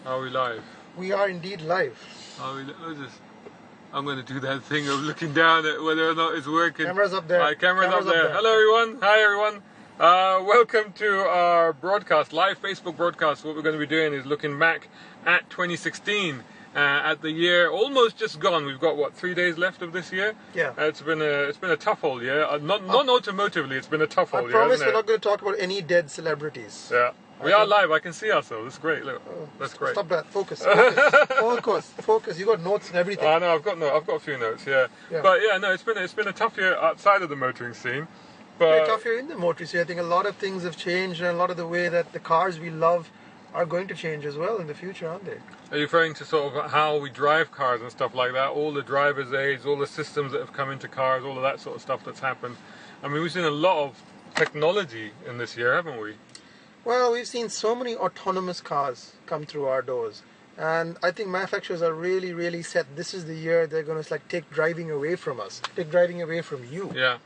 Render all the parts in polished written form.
Are we live? We are indeed live. I'm going to do that thing of looking down at whether or not it's working. Camera's up there. Camera's up there. Hello everyone. Hi everyone. Welcome to our broadcast, live Facebook broadcast. What we're going to be doing is looking back at 2016, at the year almost just gone. We've got what, 3 days left of this year? Yeah. It's been a tough old year. Not automotively, it's been a tough old year. I promise we're not going to talk about any dead celebrities. Yeah. We are live. I can see ourselves. It's great. Look, that's great. Stop that. Focus. Focus. You got notes and everything. I know. I've got a few notes. Yeah. But yeah, no. It's been a tough year outside of the motoring scene. But a tough year in the motoring scene. I think a lot of things have changed, and a lot of the way that the cars we love are going to change as well in the future, aren't they? Are you referring to sort of how we drive cars and stuff like that? All the driver's aids, all the systems that have come into cars, all of that sort of stuff that's happened. I mean, we've seen a lot of technology in this year, haven't we? Well, we've seen so many autonomous cars come through our doors, and I think manufacturers are really, really set. This is the year they're going to take driving away from us, take driving away from you. Yeah.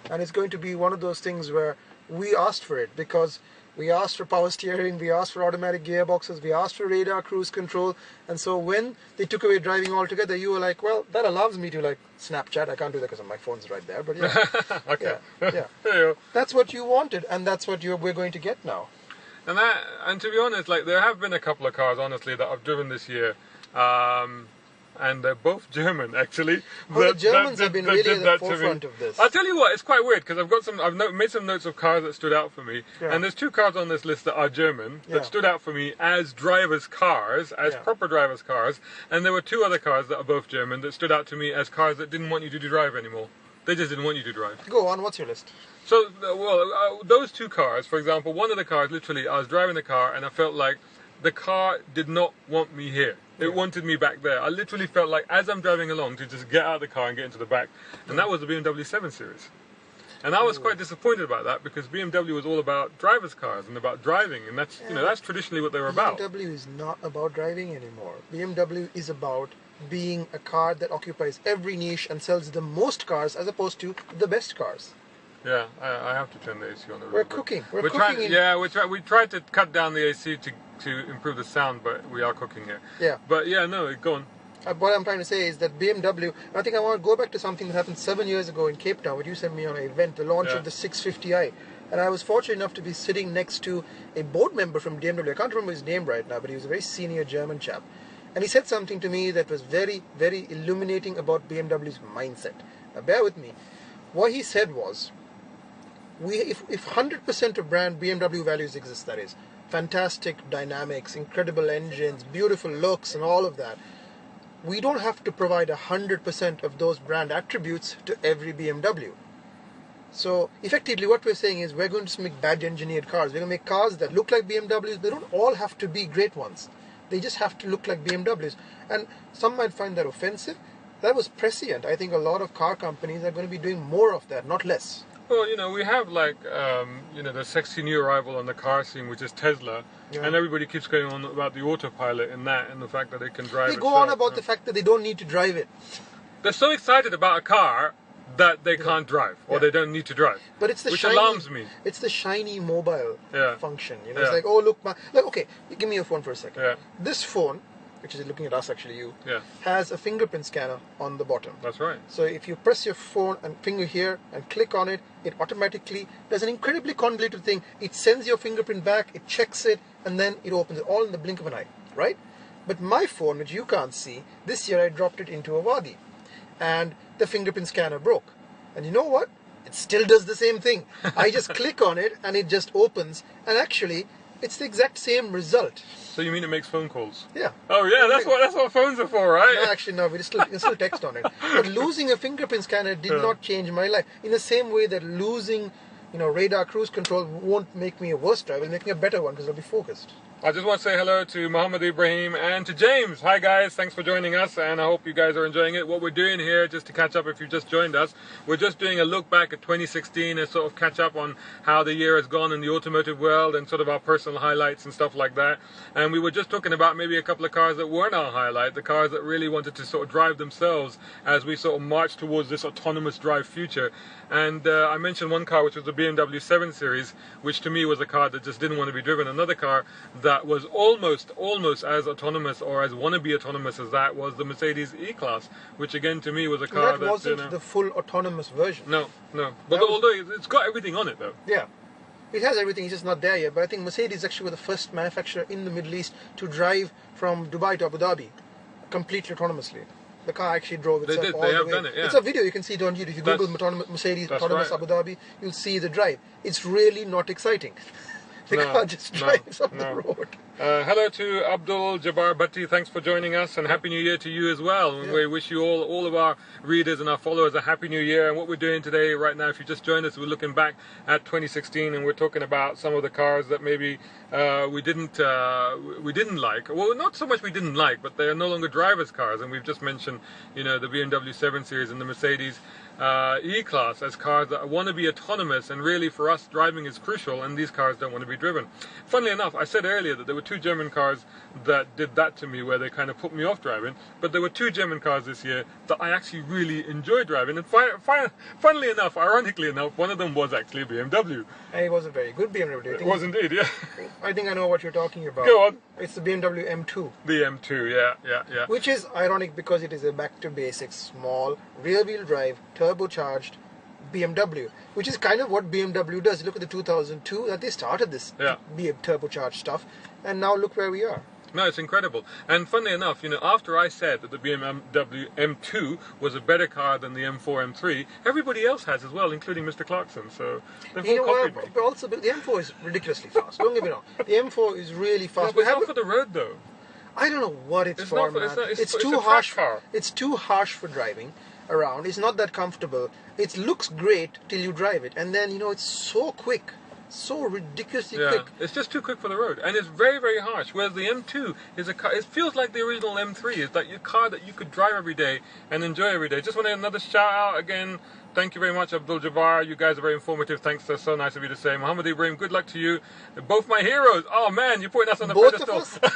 And it's going to be one of those things where we asked for it, because we asked for power steering, we asked for automatic gearboxes, we asked for radar cruise control, and so when they took away driving altogether, you were like, well, that allows me to Snapchat. I can't do that because my phone's right there, but yeah. Okay. Yeah. That's what you wanted, and that's what we're going to get now. And to be honest, there have been a couple of cars, honestly, that I've driven this year. And they're both German, actually. Well, the Germans have been really at the forefront of this. I'll tell you what, it's quite weird, because I've made some notes of cars that stood out for me, and there's two cars on this list that are German that stood out for me as drivers' cars, as proper drivers' cars, and there were two other cars that are both German that stood out to me as cars that didn't want you to drive anymore. They just didn't want you to drive. Go on, what's your list? So, those two cars, for example, one of the cars, literally, I was driving the car and I felt like the car did not want me here. It wanted me back there. I literally felt like, as I'm driving along, to just get out of the car and get into the back. And that was the BMW 7 Series. And I was quite disappointed about that, because BMW was all about drivers' cars and about driving. And that's, that's traditionally what they were about. BMW is not about driving anymore. BMW is about being a car that occupies every niche and sells the most cars, as opposed to the best cars. Yeah, I have to turn the AC on the road. We're cooking. We tried to cut down the AC to improve the sound, but we are cooking here. Yeah. But yeah, no, go on. What I'm trying to say is that BMW, I think I want to go back to something that happened 7 years ago in Cape Town, when you sent me on an event, the launch of the 650i. And I was fortunate enough to be sitting next to a board member from BMW. I can't remember his name right now, but he was a very senior German chap. And he said something to me that was very, very illuminating about BMW's mindset. Now bear with me. What he said was, if 100% of brand BMW values exist, that is, fantastic dynamics, incredible engines, beautiful looks and all of that, we don't have to provide 100% of those brand attributes to every BMW. So effectively what we're saying is, we're going to make badge engineered cars. We're going to make cars that look like BMWs. They don't all have to be great ones. They just have to look like BMWs. And some might find that offensive. That was prescient. I think a lot of car companies are going to be doing more of that, not less. Well, we have the sexy new arrival on the car scene, which is Tesla, and everybody keeps going on about the autopilot and the fact that it can drive. They go on about the fact that they don't need to drive it. They're so excited about a car that they can't drive, or they don't need to drive. But it's the which shiny, alarms me. It's the shiny mobile function. It's like, oh look, okay, give me your phone for a second. Yeah. This phone, which is looking at us actually, has a fingerprint scanner on the bottom. That's right. So if you press your phone and finger here and click on it, it automatically does an incredibly convoluted thing. It sends your fingerprint back, it checks it, and then it opens it, all in the blink of an eye, right? But my phone, which you can't see, this year I dropped it into a wadi, and the fingerprint scanner broke. And you know what? It still does the same thing. I just click on it and it just opens, and actually it's the exact same result. So you mean it makes phone calls? Yeah. Oh yeah, that's what phones are for, right? No, actually no, you can still text on it. But losing a fingerprint scanner did not change my life. In the same way that losing, radar cruise control won't make me a worse driver, it'll make me a better one, because I'll be focused. I just want to say hello to Muhammad Ibrahim and to James. Hi guys, thanks for joining us, and I hope you guys are enjoying it. What we're doing here, just to catch up if you've just joined us, we're just doing a look back at 2016 and sort of catch up on how the year has gone in the automotive world and sort of our personal highlights and stuff like that. And we were just talking about maybe a couple of cars that weren't our highlight, the cars that really wanted to sort of drive themselves as we sort of march towards this autonomous drive future. And I mentioned one car, which was the BMW 7 Series, which to me was a car that just didn't want to be driven. Another car that was almost as autonomous or as wannabe autonomous as that was the Mercedes E-Class, which again to me was a car that wasn't the full autonomous version. No. But although it's got everything on it though. Yeah. It has everything, it's just not there yet. But I think Mercedes actually were the first manufacturer in the Middle East to drive from Dubai to Abu Dhabi completely autonomously. The car actually drove itself all the way. They have done it, yeah. It's a video, you can see it on YouTube. If you Google Mercedes autonomous Abu Dhabi, you'll see the drive. It's really not exciting. The car just drives on the road. Hello to Abdul Jabbar Bhatti. Thanks for joining us, and Happy New Year to you as well. Yeah. We wish you all of our readers and our followers a Happy New Year. And what we're doing today, right now, if you just joined us, we're looking back at 2016, and we're talking about some of the cars that maybe we didn't like. Well, not so much we didn't like, but they are no longer drivers' cars. And we've just mentioned, the BMW 7 Series and the Mercedes E-Class as cars that want to be autonomous, and really for us driving is crucial, and these cars don't want to be driven. Funnily enough, I said earlier that there were 2 German cars that did that to me, where they kind of put me off driving, but there were 2 German cars this year that I actually really enjoyed driving, and funnily enough, ironically enough, one of them was actually a BMW. And it was a very good BMW. It was indeed, yeah. I think I know what you're talking about. Go on. It's the BMW M2. The M2, yeah. Which is ironic because it is a back to basics, small, rear-wheel drive, turbocharged BMW, which is kind of what BMW does. Look at the 2002 that they started this BMW turbocharged stuff, and now look where we are. No, it's incredible. And funnily enough, after I said that the BMW M2 was a better car than the M4, M3, everybody else has as well, including Mr. Clarkson. So they've all copied me. But also, the M4 is ridiculously fast. Don't get me wrong. The M4 is really fast. No, but it's not for the road, though. I don't know what it's for, man. It's too harsh. It's too harsh for driving around. It's not that comfortable. It looks great till you drive it, and then it's so quick. So ridiculously quick. It's just too quick for the road, and it's very, very harsh. Whereas the M2 is a car. It feels like the original M3. It's like a car that you could drive every day and enjoy every day. Just want another shout out again. Thank you very much, Abdul Jabbar. You guys are very informative. Thanks. That's so nice of you to say. Muhammad Ibrahim, good luck to you. Both my heroes. Oh man, you're putting us on the pedestal. Both of us?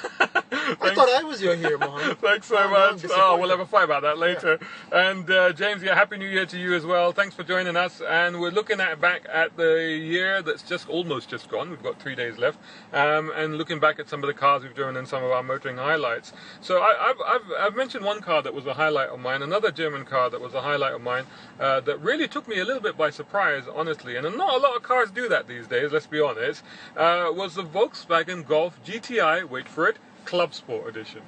I thought I was your hero, Muhammad. Thanks so much. We'll have a fight about that later. Yeah. And James, Happy New Year to you as well. Thanks for joining us. And we're looking back at the year that's almost just gone. We've got 3 days left. And looking back at some of the cars we've driven and some of our motoring highlights. So I've mentioned one car that was a highlight of mine, another German car that was a highlight of mine, that really took me a little bit by surprise, honestly. And not a lot of cars do that these days, let's be honest. Was the Volkswagen Golf GTI, wait for it, Club Sport Edition.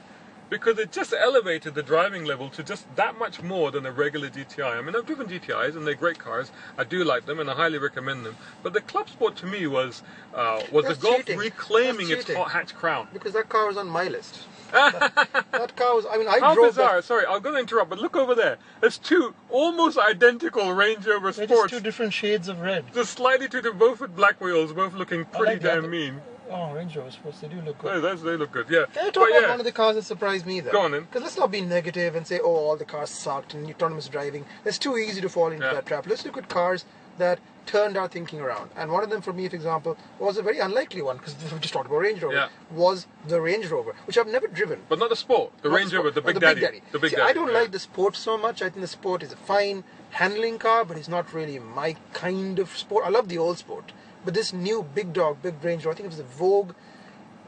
Because it just elevated the driving level to just that much more than a regular GTI. I mean, I've driven GTIs and they're great cars. I do like them and I highly recommend them. But the Club Sport to me was the Golf reclaiming its hot hatch crown. Because that car was on my list. that car was, I How drove bizarre. that. Sorry, I'm going to interrupt, but look over there. There's 2 almost identical Range Rover Sports. They're just 2 different shades of red. Just slightly both with black wheels, both looking pretty damn mean. Oh, Range Rover Sports, they do look good. They look good, yeah. Can I talk about one of the cars that surprised me, though? Go on then. Because let's not be negative and say, oh, all the cars sucked and autonomous driving. It's too easy to fall into that trap. Let's look at cars that turned our thinking around. And one of them, for me, for example, was a very unlikely one, because we just talked about Range Rover, was the Range Rover, which I've never driven. But not the Sport. The Range Rover, the Big Daddy. The Big Daddy. I don't like the Sport so much. I think the Sport is a fine handling car, but it's not really my kind of Sport. I love the old Sport. But this new big Range Rover, I think it was a Vogue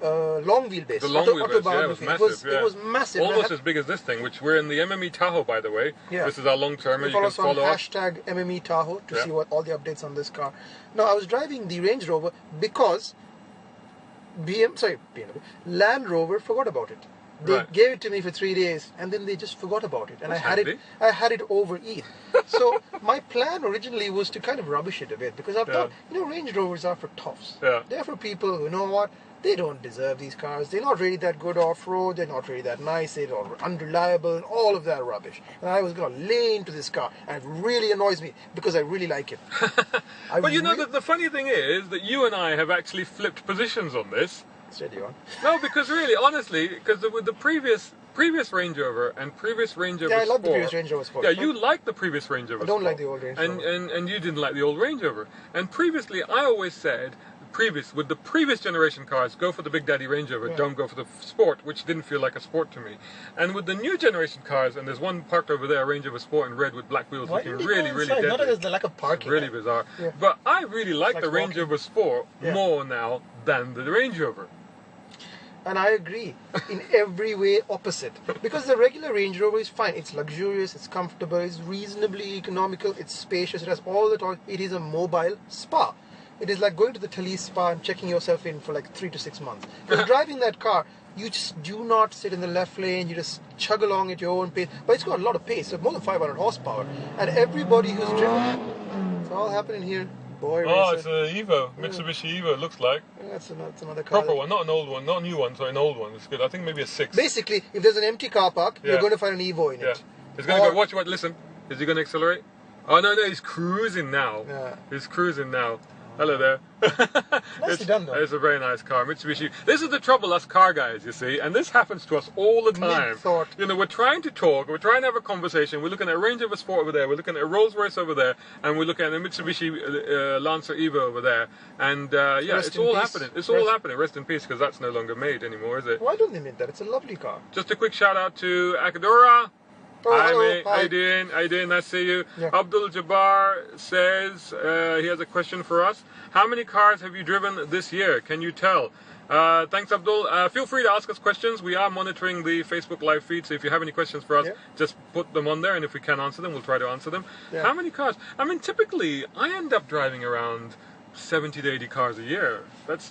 long wheelbase. The long wheelbase, it was massive. It was massive. Almost as big as this thing, which we're in the MME Tahoe, by the way. Yeah. This is our long term. You can follow us. Hashtag MME Tahoe to see what all the updates on this car. Now, I was driving the Range Rover because Land Rover forgot about it. They gave it to me for 3 days, and then they just forgot about it. And I had it over Eid. So my plan originally was to kind of rubbish it a bit, because I thought, Range Rovers are for toughs. Yeah. They're for people who know what. They don't deserve these cars. They're not really that good off-road. They're not really that nice. They're unreliable and all of that rubbish. And I was going to lay into this car. And it really annoys me because I really like it. But the funny thing is that you and I have actually flipped positions on this. Steady on. No, because really, honestly, because with the previous Range Rover and previous Range Rover Sport. Yeah, I love the previous Range Rover Sport. Yeah, you like the previous Range Rover Sport. I don't like the old Range Rover. And you didn't like the old Range Rover. And previously, I always said, with the previous generation cars, go for the Big Daddy Range Rover, don't go for the Sport, which didn't feel like a Sport to me. And with the new generation cars, and there's one parked over there, Range Rover Sport in red with black wheels, looking really, really deadly. Not as the lack of parking. Really bizarre. Yeah. But I really like the Range Rover Sport more now than the Range Rover. And I agree in every way opposite. Because the regular Range Rover is fine. It's luxurious, it's comfortable, it's reasonably economical, it's spacious, it has all the toys. It is a mobile spa. It is like going to the Thalys spa and checking yourself in for like 3 to 6 months. Because driving that car, you just do not sit in the left lane, you just chug along at your own pace. But it's got a lot of pace, so more than 500 horsepower. And everybody who's driven, it's all happening here. Boy, oh, racer. it's an Evo, Mitsubishi Evo, it looks like. That's another car. Proper one, not an old one, not a new one, sorry, an old one. It's good. I think maybe a 6. Basically, if there's an empty car park, you're going to find an Evo in Yeah. it. He's going to go, watch, listen. Is he going to accelerate? Oh, no, he's cruising now. Yeah. He's cruising now. Hello there. Nicely done, though. It's a very nice car, Mitsubishi. This is the trouble, us car guys, you see, and this happens to us all the time. Mid-thought. You know, we're trying to talk, we're trying to have a conversation, we're looking at a Range Rover Sport over there, we're looking at a Rolls Royce over there, and we're looking at a Mitsubishi Lancer Evo over there, and yeah, Rest it's in all peace. happening. It's all happening. Rest in peace, because that's no longer made anymore, is it? Why don't they make that? It's a lovely car. Just a quick shout out to Akadora. Oh, Hi hello. mate, Hi. how you doing? How you doing? Nice to see you. Yeah. Abdul Jabbar says he has a question for us. How many cars have you driven this year? Can you tell? Thanks, Abdul. Feel free to ask us questions. We are monitoring the Facebook live feed, so if you have any questions for us, just put them on there, and if we can answer them, we'll try to answer them. Yeah. How many cars? I mean, typically, I end up driving around 70 to 80 cars a year. That's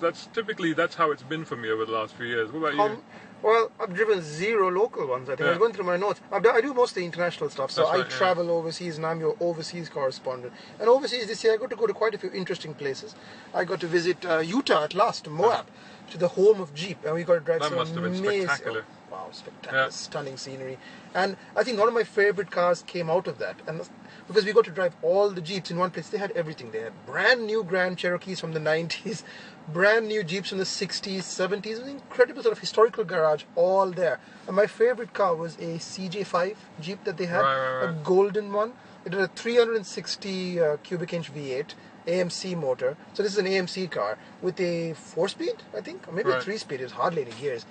how it's been for me over the last few years. What about you? Well, I've driven 0 local ones, I think. I was going through my notes. I do mostly international stuff, so That's I right, travel overseas, and I'm your overseas correspondent. And overseas this year, I got to go to quite a few interesting places. I got to visit Utah at last, Moab, to the home of Jeep, and we got to drive That some must have been amazing, spectacular. wow, spectacular, Yeah. stunning scenery. And I think one of my favorite cars came out of that, and because we got to drive all the Jeeps in one place. They had everything. They had brand new Grand Cherokees from the 90s, brand new Jeeps from the 60s, 70s. It was an incredible sort of historical garage, all there. And my favorite car was a CJ5 Jeep that they had, Right. a golden one. It had a 360 cubic inch V8 AMC motor. So this is an AMC car with a 4-speed, I think, or maybe a 3-speed. It was hardly any gears.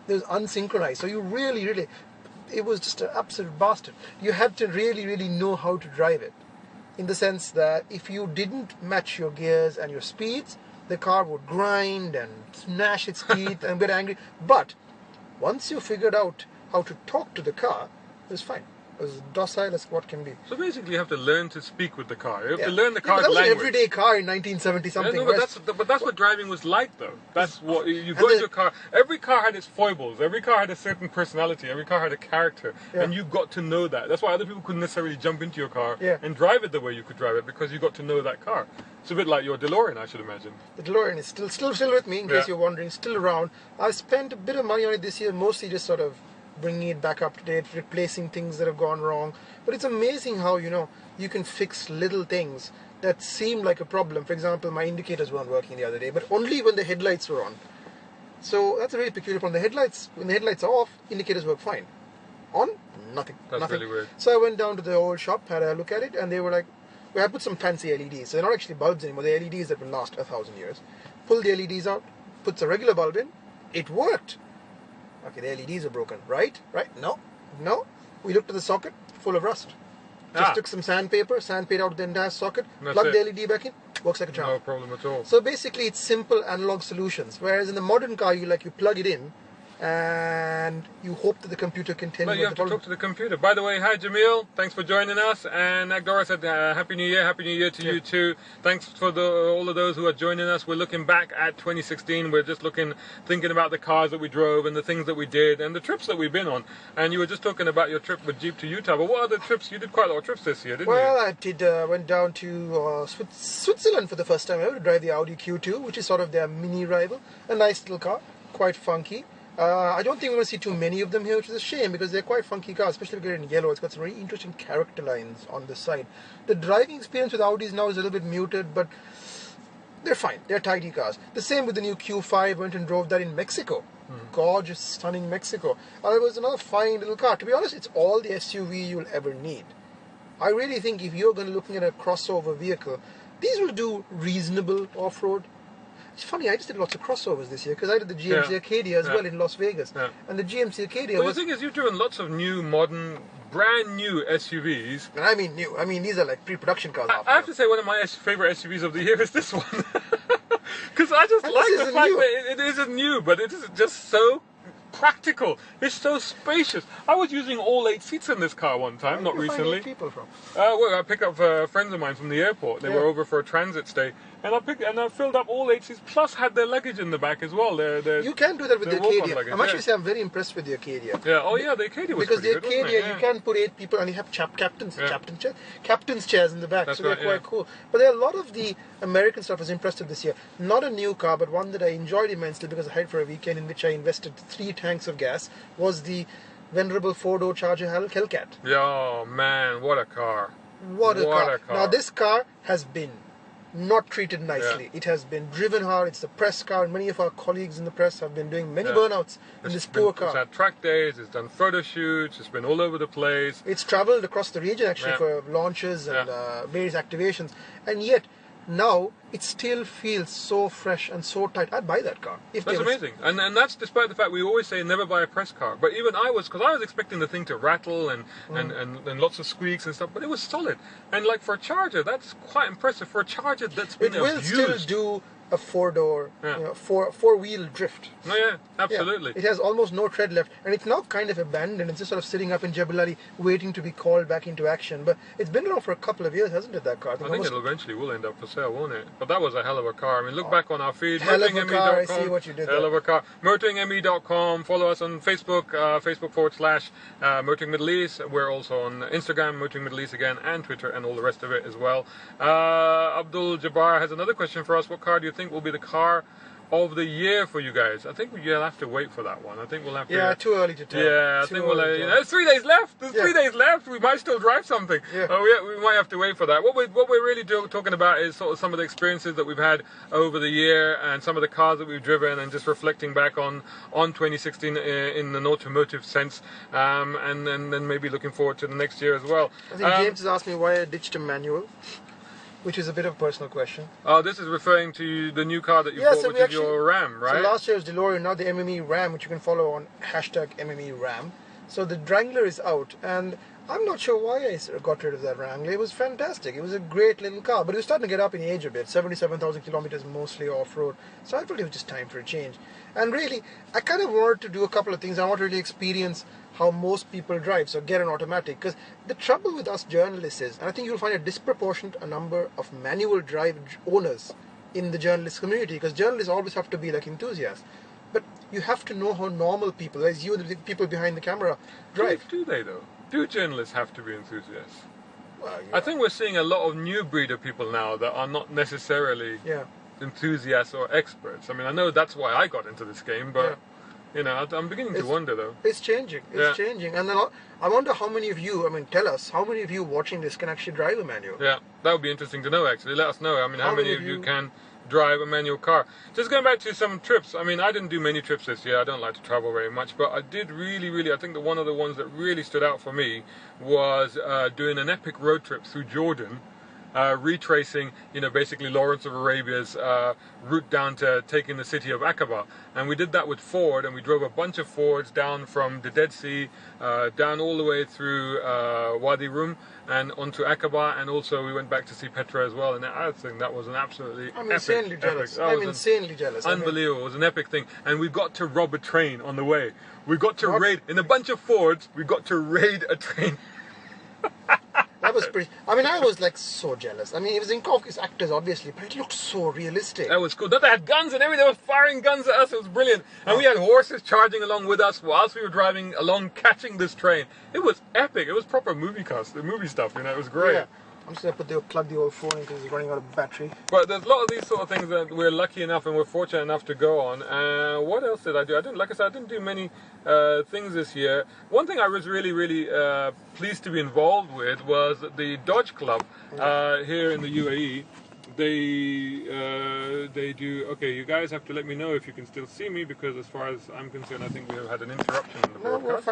It was unsynchronized. So you really, it was just an absolute bastard. You had to really know how to drive it. In the sense that if you didn't match your gears and your speeds, the car would grind and gnash its teeth and get angry. But once you figured out how to talk to the car, it was fine. It was docile as what can be. So basically, you have to learn to speak with the car. You have to learn the car's that was language. an everyday car in 1970 something. Yeah, no, but that's what driving was like, though. That's what you got into a car. Every car had its foibles. Every car had a certain personality. Every car had a character, and you got to know that. That's why other people couldn't necessarily jump into your car and drive it the way you could drive it, because you got to know that car. It's a bit like your DeLorean, I should imagine. The DeLorean is still with me, in case you're wondering. Still around. I spent a bit of money on it this year, mostly just sort of bringing it back up to date, replacing things that have gone wrong. But it's amazing how, you can fix little things that seem like a problem. For example, my indicators weren't working the other day, but only when the headlights were on. So that's a very peculiar problem. When the headlights are off, indicators work fine. On, nothing. That's nothing. really weird. So I went down to the old shop, had a look at it, and they were like, I put some fancy LEDs. So they're not actually bulbs anymore. They're LEDs that will last 1,000 years. Pull the LEDs out, puts a regular bulb in. It worked. Okay, the LEDs are broken. Right? No. We looked at the socket, full of rust. Just took some sandpaper, sandpapered out the entire socket, plugged the LED back in, works like a charm. No problem at all. So basically, it's simple analog solutions. Whereas in the modern car, you plug it in, and you hope that the computer can tell No, you you what have the to problem. talk to the computer. By the way, hi Jamil, thanks for joining us. And Agdora said Happy New Year to you too. Thanks for all of those who are joining us. We're looking back at 2016. We're just thinking about the cars that we drove and the things that we did and the trips that we've been on. And you were just talking about your trip with Jeep to Utah. But what other trips? You did quite a lot of trips this year, didn't you? Well, I did. Went down to Switzerland for the first time ever to drive the Audi Q2, which is sort of their mini rival. A nice little car, quite funky. I don't think we're going to see too many of them here, which is a shame because they're quite funky cars, especially if you get it in yellow. It's got some very interesting character lines on the side. The driving experience with Audis now is a little bit muted, but they're fine. They're tidy cars. The same with the new Q5. Went and drove that in Mexico. Gorgeous, stunning Mexico. It was another fine little car. To be honest, it's all the SUV you'll ever need. I really think if you're going to looking at a crossover vehicle, these will do reasonable off-road. It's funny, I just did lots of crossovers this year because I did the GMC Acadia as well in Las Vegas. And the GMC Acadia the thing is, you've driven lots of new, modern, brand new SUVs. And I mean new. I mean, these are like pre-production cars. I have to say one of my favourite SUVs of the year is this one. Because I just And like this the isn't fact new. that it isn't new, but it is just so practical. It's so spacious. I was using all 8 seats in this car one time, not Where do you find recently. 8 people from? Well, I picked up friends of mine from the airport. They Yeah. were over for a transit stay, and I filled up all 8 seats. Plus, had their luggage in the back as well. You can do that with the the walk-on Acadia. luggage, I'm actually yeah. saying I'm very impressed with the Acadia. Yeah. Oh, yeah. The Acadia was Because the pretty good, wasn't Acadia, it? you Yeah. can put 8 people and you have captain's chairs in the back, That's so they're right, quite yeah. cool. But there are a lot of the American stuff I was impressed with this year. Not a new car, but one that I enjoyed immensely because I had for a weekend in which I invested 3 tanks of gas, was the venerable 4-door Charger Hellcat. Yeah, oh, man, what a car. What a What car. a car. Now this car has been not treated nicely. Yeah. It has been driven hard. It's the press car, and many of our colleagues in the press have been doing many Yeah. burnouts in this poor It's car. had track days, it's done photo shoots, it's been all over the place. It's traveled across the region actually Yeah. for launches and Yeah. various activations, and yet now it still feels so fresh and so tight. I'd buy that car. If That's they were- amazing, and that's despite the fact we always say never buy a press car. But even because I was expecting the thing to rattle and lots of squeaks and stuff, but it was solid. And like for a Charger, that's quite impressive. For a Charger that's been It will still abused. do a 4-door, Yeah. four-wheel drift. Oh yeah, Yeah. absolutely. It has almost no tread left, and it's now kind of abandoned. It's just sort of sitting up in Jebel Ali, waiting to be called back into action. But it's been around for a couple of years, hasn't it? That car. I think almost- it'll eventually will end up for sale, won't it? But that was a hell of a car. I mean, look back on our feed. Hell of a motoringme.com. car, I see what you did Hell there. of a car. Motoringme.com. Follow us on Facebook, Facebook.com/Motoring Middle East. We're also on Instagram, Motoring Middle East again, and Twitter, and all the rest of it as well. Abdul Jabbar has another question for us. What car do you think will be the car of the year for you guys? I think you'll have to wait for that one. I think we'll have to. Yeah, too early to tell. Yeah, I Too think we'll. early to tell. There's 3 days left. There's Yeah. 3 days left. We might still drive something. Yeah. We might have to wait for that. What we're really talking about is sort of some of the experiences that we've had over the year and some of the cars that we've driven, and just reflecting back on 2016 in an automotive sense, and then maybe looking forward to the next year as well. I think James has asked me why I ditched a manual, which is a bit of a personal question. Oh, this is referring to the new car that you Yeah, bought, so which we is your Ram, right? So last year was DeLorean, now the MME Ram, which you can follow on #MME Ram. So the Wrangler is out, and I'm not sure why I got rid of that Wrangler. It was fantastic. It was a great little car, but it was starting to get up in age a bit. 77,000 kilometers, mostly off-road. So I felt it was just time for a change. And really, I kind of wanted to do a couple of things. I want to really experience how most people drive, so get an automatic. Because the trouble with us journalists is, and I think you'll find a disproportionate number of manual drive owners in the journalist community, because journalists always have to be like enthusiasts. But you have to know how normal people, as you and the people behind the camera, drive. Do they though? Do journalists have to be enthusiasts? Well, I think we're seeing a lot of new breed of people now that are not necessarily yeah. enthusiasts or experts. I mean, I know that's why I got into this game, but Yeah. you know, I'm beginning to It's- wonder though. It's changing. It's Yeah. changing. And then I wonder how many of you, I mean, tell us, how many of you watching this can actually drive a manual? Yeah, that would be interesting to know actually. Let us know. I mean, how How many many of of you you- can drive a manual car? Just going back to some trips. I mean, I didn't do many trips this year. I don't like to travel very much, but I did really, I think that one of the ones that really stood out for me was doing an epic road trip through Jordan. Retracing, basically Lawrence of Arabia's route down to taking the city of Aqaba. And we did that with Ford, and we drove a bunch of Fords down from the Dead Sea, down all the way through Wadi Rum and onto Aqaba, and also we went back to see Petra as well. And I think that was an absolutely I'm epic, insanely jealous. that I'm was an insanely jealous. I mean, unbelievable. It was an epic thing. And we got to rob a train on the way. We got to What? raid, in a bunch of Fords, we got to raid a train. that was pretty. I mean, I was like so jealous. I mean, it was Inkov's actors, obviously, but it looked so realistic. That was cool. They had guns and everything. They were firing guns at us. It was brilliant. And we had horses charging along with us whilst we were driving along, catching this train. It was epic. It was proper movie stuff. It was great. Yeah. I'm just going to plug the old phone in because it's running out of battery. But there's a lot of these sort of things that we're lucky enough and we're fortunate enough to go on. What else did I do? Like I said, I didn't do many things this year. One thing I was really pleased to be involved with was the Dodge Club here in the UAE. They do. Okay, you guys have to let me know if you can still see me, because as far as I'm concerned, I think we have had an interruption in the No, we're broadcast.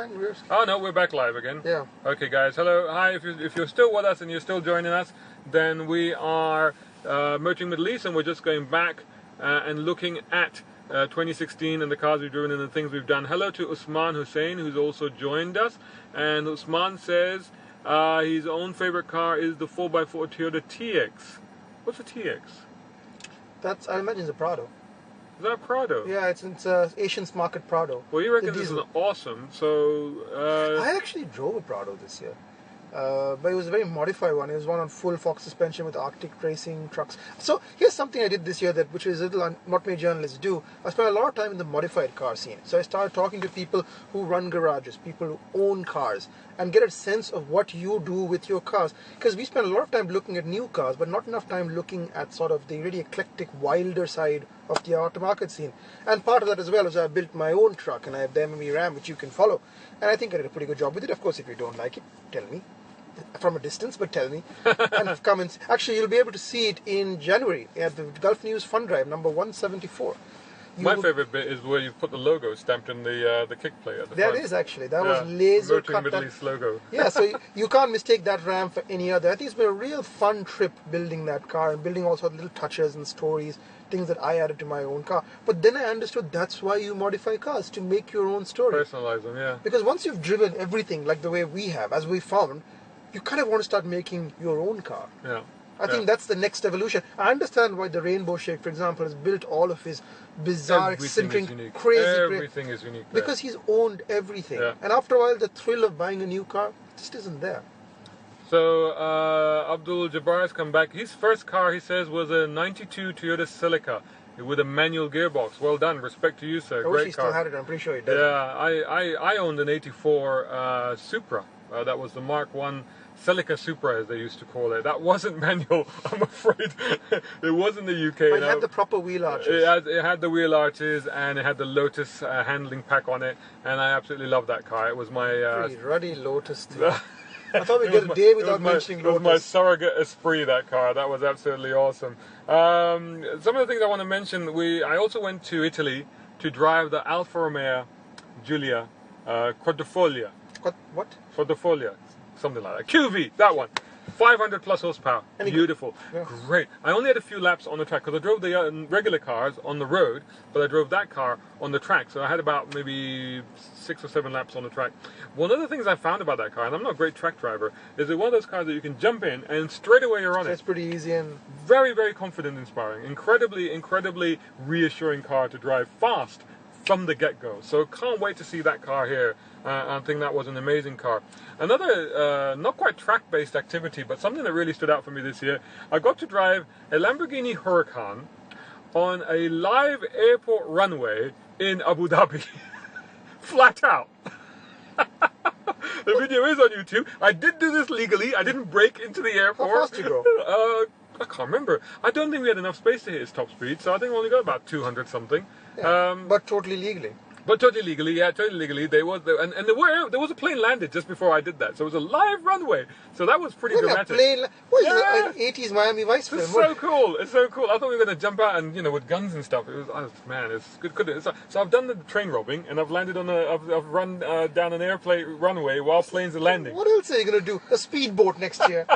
fine. Oh no, we're back live again. Yeah. Okay, guys. Hello, hi. If you're still with us and you're still joining us, then we are Motoring Middle East, and we're just going back and looking at 2016 and the cars we've driven and the things we've done. Hello to Usman Hussein, who's also joined us, and Usman says his own favorite car is the 4x4 Toyota TX. What's a TX? I imagine it's a Prado. Is that a Prado? Yeah, it's Asian's Market Prado. Well, you reckon this is awesome, so... I actually drove a Prado this year. But it was a very modified one. It was one on full Fox suspension with Arctic racing trucks. So here's something I did this year which is a little not many journalists do. I spent a lot of time in the modified car scene. So I started talking to people who run garages, people who own cars, and get a sense of what you do with your cars. Because we spend a lot of time looking at new cars, but not enough time looking at sort of the really eclectic, wilder side of the aftermarket scene. And part of that as well is I built my own truck, and I have the MMA Ram, which you can follow. And I think I did a pretty good job with it. Of course, if you don't like it, tell me. From a distance, but tell me. And come and actually, you'll be able to see it in January at the Gulf News Fun Drive, number 174. My favorite bit is where you put the logo stamped in the kick plate at the front. That is actually. That was laser cut. Middle East logo. Yeah, so you can't mistake that Ram for any other. I think it's been a real fun trip building that car and building all sorts of little touches and stories, things that I added to my own car. But then I understood that's why you modify cars, to make your own story. Personalize them, yeah. Because once you've driven everything like the way we have, as we found, you kind of want to start making your own car. Yeah. I think that's the next evolution. I understand why the Rainbow Sheikh, for example, has built all of his bizarre, eccentric, crazy... Everything is unique there. Because he's owned everything. Yeah. And after a while, the thrill of buying a new car just isn't there. So, Abdul Jabbar's come back. His first car, he says, was a 92 Toyota Celica with a manual gearbox. Well done. Respect to you, sir. I wish he Great car. still had it. I'm pretty sure he does. Yeah, I owned an 84 Supra. That was the Mark 1 Celica Supra, as they used to call it. That wasn't manual, I'm afraid. It was in the UK. But it had the proper wheel arches. It had the wheel arches, and it had the Lotus handling pack on it, and I absolutely loved that car. It was my... Pretty ruddy Lotus thing. I thought we'd get a day without mentioning Lotus. It was my surrogate Esprit, that car. That was absolutely awesome. Some of the things I want to mention, I also went to Italy to drive the Alfa Romeo Giulia Quadrifoglio. What? Quadrifoglio. Something like that. QV, that one. 500 plus horsepower. Beautiful. Yeah. Great. I only had a few laps on the track because I drove the regular cars on the road, but I drove that car on the track. So I had about maybe 6 or 7 laps on the track. One of the things I found about that car, and I'm not a great track driver, is it one of those cars that you can jump in and straight away you're on it. It's pretty easy and... Very, very confident inspiring. Incredibly reassuring car to drive fast from the get-go. So can't wait to see that car here. I think that was an amazing car. Another, not quite track-based activity, but something that really stood out for me this year, I got to drive a Lamborghini Huracan on a live airport runway in Abu Dhabi. Flat out. The video is on YouTube. I did do this legally. I didn't break into the airport. How fast did you go? I can't remember. I don't think we had enough space to hit his top speed, so I think we only got about 200 something. Yeah, but totally legally. But totally legally, yeah, totally legally. There was a plane landed just before I did that, so it was a live runway. So that was pretty dramatic. What is an 80s Miami Vice film? It's so cool. It's so cool. I thought we were going to jump out and with guns and stuff. It was man, it's good. So I've done the train robbing and I've landed on I've run down an airplane runway while planes are landing. What else are you going to do? A speedboat next year?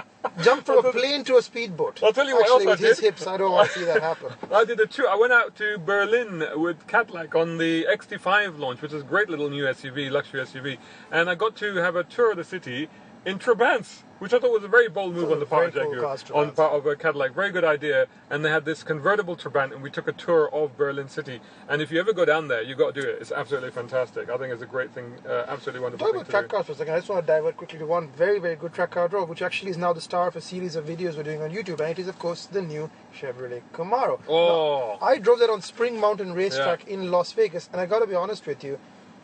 Jump from a plane to a speedboat. I'll tell you what else I did. With his hips, I don't want to see that happen. I did a tour. I went out to Berlin with Cadillac on the XT5 launch, which is a great little new SUV, luxury SUV, and I got to have a tour of the city in Trabants, which I thought was a very bold move on the part of Jaguar, on part of a Cadillac. Very good idea. And they had this convertible Trabant, and we took a tour of Berlin City. And if you ever go down there, you got to do it. It's absolutely fantastic. I think it's a great thing, absolutely wonderful thing to do. Talk about track cars for a second. I just want to divert quickly to one very, very good track car drove, which actually is now the star of a series of videos we're doing on YouTube, and it is, of course, the new Chevrolet Camaro. Oh! Now, I drove that on Spring Mountain Racetrack in Las Vegas, and I got to be honest with you,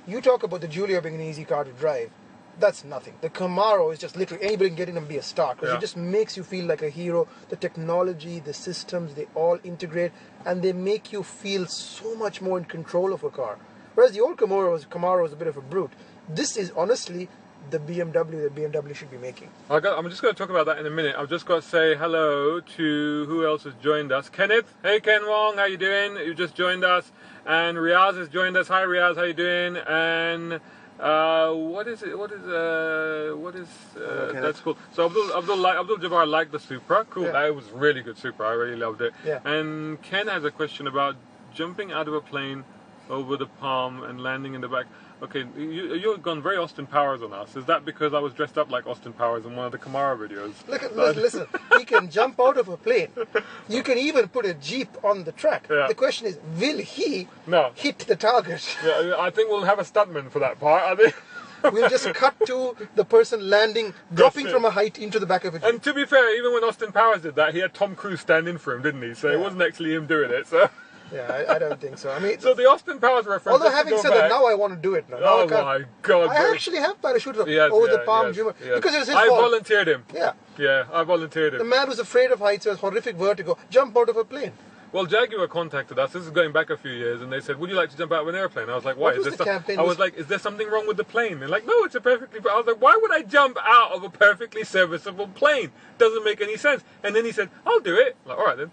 you talk about the Giulia being an easy car to drive. That's nothing. The Camaro is just literally anybody can get in and be a star because it just makes you feel like a hero. The technology, the systems, they all integrate and they make you feel so much more in control of a car. Whereas the old Camaro was a bit of a brute. This is honestly the BMW that BMW should be making. I'm just going to talk about that in a minute. I've just got to say hello to who else has joined us. Kenneth. Hey Ken Wong, how you doing? You just joined us. And Riaz has joined us. Hi Riaz, how you doing? And what is that's cool. So Abdul Jabbar liked the Supra. Cool. Yeah. That was really good Supra. I really loved it. Yeah. And Ken has a question about jumping out of a plane over the palm and landing in the back. Okay, you've gone very Austin Powers on us. Is that because I was dressed up like Austin Powers in one of the Camaro videos? Listen, he can jump out of a plane. You can even put a Jeep on the track. Yeah. The question is, will he No. hit the target? Yeah, I think we'll have a stuntman for that part. I think. We'll just cut to the person landing, dropping from a height into the back of a Jeep. And to be fair, even when Austin Powers did that, he had Tom Cruise stand in for him, didn't he? So it wasn't actually him doing it. So. Yeah, I don't think so. I mean, so the Austin Powers reference. although having said that, now I want to do it. Now Oh my God! I actually have parachutes over Yes, the palm yes. because it was his I fault. volunteered him. Yeah. Yeah, I volunteered The him. man was afraid of heights, has horrific vertigo. Jump out of a plane. Well, Jaguar contacted us. This is going back a few years, and they said, "Would you like to jump out of an airplane?" I was like, "Why?" What was the campaign? I was like, "Is there something wrong with the plane?" They're like, "No, it's a perfectly." I was like, "Why would I jump out of a perfectly serviceable plane? Doesn't make any sense." And then he said, "I'll do it." I'm like, all right then.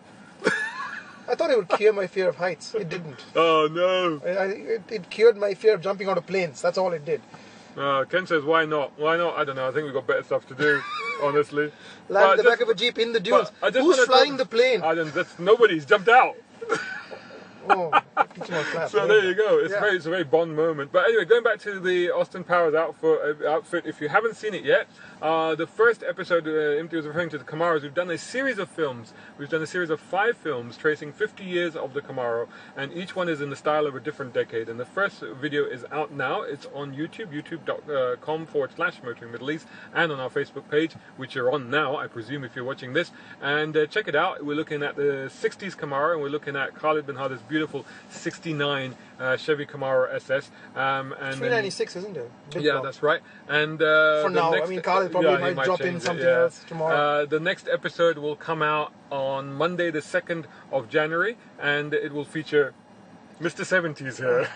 I thought it would cure my fear of heights. It didn't. Oh no! It cured my fear of jumping out of planes. That's all it did. Ken says, "Why not? Why not?" I don't know. I think we've got better stuff to do, honestly. Land the back of a Jeep in the dunes. Who's flying the plane? Nobody's jumped out. Oh, teach him on class. So there you go. It's a very Bond moment. But anyway, going back to the Austin Powers outfit, if you haven't seen it yet, the first episode, Imti was referring to the Camaros. We've done a series of films. We've done a series of 5 films tracing 50 years of the Camaro, and each one is in the style of a different decade. And the first video is out now. It's on YouTube, youtube.com/Motoring Middle East, and on our Facebook page, which you're on now, I presume, if you're watching this. And check it out. We're looking at the 60s Camaro, and we're looking at Khalid bin Had's beautiful 69 Chevy Camaro SS. And 396, isn't it? Yeah, that's right. And for now, I mean, Khalid probably might drop in something else tomorrow. The next episode will come out on Monday, the 2nd of January, and it will feature Mr. 70s here.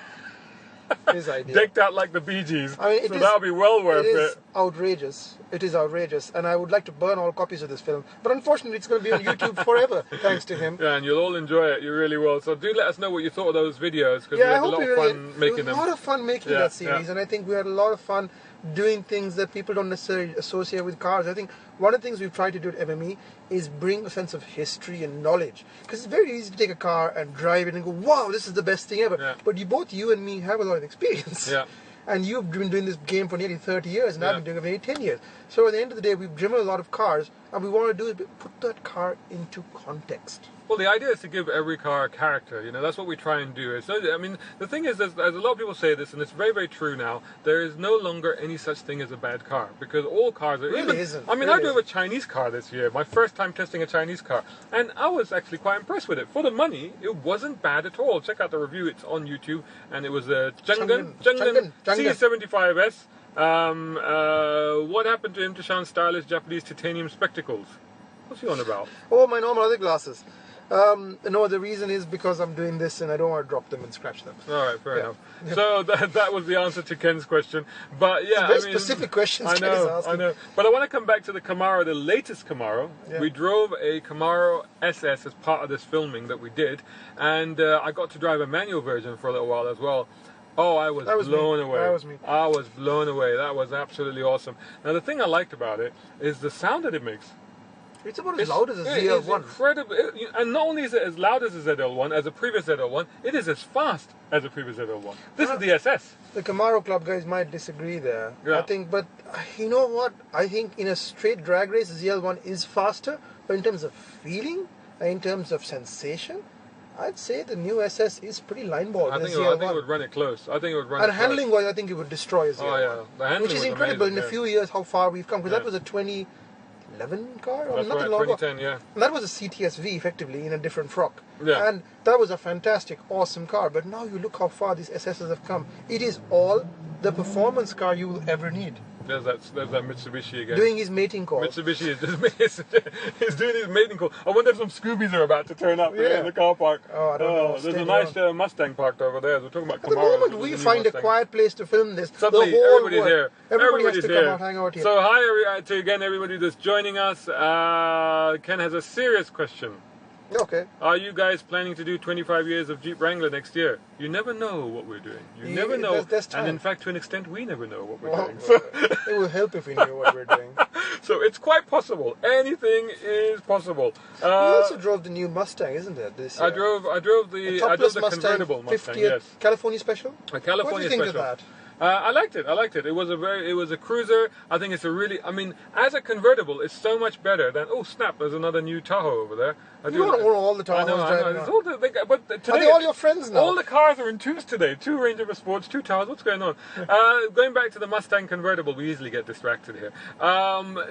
His idea. Decked out like the Bee Gees. I mean, that'll be well worth it. It is outrageous. It is outrageous. And I would like to burn all copies of this film. But unfortunately, it's going to be on YouTube forever, thanks to him. Yeah, and you'll all enjoy it. You really will. So do let us know what you thought of those videos, because we had a lot of fun making them. It was a lot of fun making that series, and I think we had a lot of fun doing things that people don't necessarily associate with cars. I think one of the things we've tried to do at MME is bring a sense of history and knowledge. Because it's very easy to take a car and drive it and go, wow, this is the best thing ever. Yeah. But both you and me have a lot of experience. Yeah. And you've been doing this game for nearly 30 years, and I've been doing it for nearly 10 years. So at the end of the day, we've driven a lot of cars, and we want to do is put that car into context. Well, the idea is to give every car a character. You know, that's what we try and do. I mean, the thing is, as a lot of people say this, and it's very, very true now, there is no longer any such thing as a bad car, because all cars are... Really isn't. I mean, I drove a Chinese car this year, my first time testing a Chinese car, and I was actually quite impressed with it. For the money, it wasn't bad at all. Check out the review, it's on YouTube, and it was a Chang'an C75S. What happened to Imtishan's stylish Japanese titanium spectacles? What's he on about? Oh, my normal other glasses. No, the reason is because I'm doing this and I don't want to drop them and scratch them. All right, fair enough. So that was the answer to Ken's question. But yeah, it's very specific questions I Ken is asking. I know. But I want to come back to the Camaro, the latest Camaro. Yeah. We drove a Camaro SS as part of this filming that we did, and I got to drive a manual version for a little while as well. Oh, I was blown away. That was me. I was blown away. That was absolutely awesome. Now, the thing I liked about it is the sound that it makes. It's about as loud as a ZL1. It's incredible. And not only is it as loud as a ZL1, as a previous ZL1, it is as fast as a previous ZL1. This is the SS. The Camaro Club guys might disagree there. Yeah. I think, but you know what? I think in a straight drag race, the ZL1 is faster, but in terms of feeling, in terms of sensation, I'd say the new SS is pretty line ball. I think it would run it close. And handling wise, I think it would destroy a ZL1. Oh yeah, the handling which is incredible amazing, in a few years how far we've come, because that was a 2011 car or That's nothing right, longer. 2010, yeah. And that was a CTSV effectively in a different frock. Yeah. And that was a fantastic, awesome car. But now you look how far these SSs have come. It is all the performance car you will ever need. There's that Mitsubishi again. Doing his mating call. Mitsubishi is doing his mating call. I wonder if some Scoobies are about to turn up in the car park. Oh, I don't know. There's a nice Mustang parked over there. We're talking about Camaro. At the moment we find a quiet place to film this, suddenly the whole everybody's world, here. Everybody has to come out, hang out here. So hi to again everybody that's joining us. Ken has a serious question. Okay. Are you guys planning to do 25 years of Jeep Wrangler next year? You never know what we're doing. You never know. There's time. And in fact, to an extent, we never know what we're doing. So. It will help if we knew what we're doing. So it's quite possible. Anything is possible. You also drove the new Mustang, isn't it? This year? I drove the convertible Mustang. 50th Yes. California Special. A California What do you think Special. of that? I liked it. I liked it. It was a cruiser. I think it's a really. I mean, as a convertible, it's so much better than. Oh snap! There's another new Tahoe over there. You don't own all the Tahoes. I know. It's all but today, are they all your friends now? All the cars are in twos today. 2 Range Rover Sports, 2 Tahoes. What's going on? Going back to the Mustang convertible, we easily get distracted here.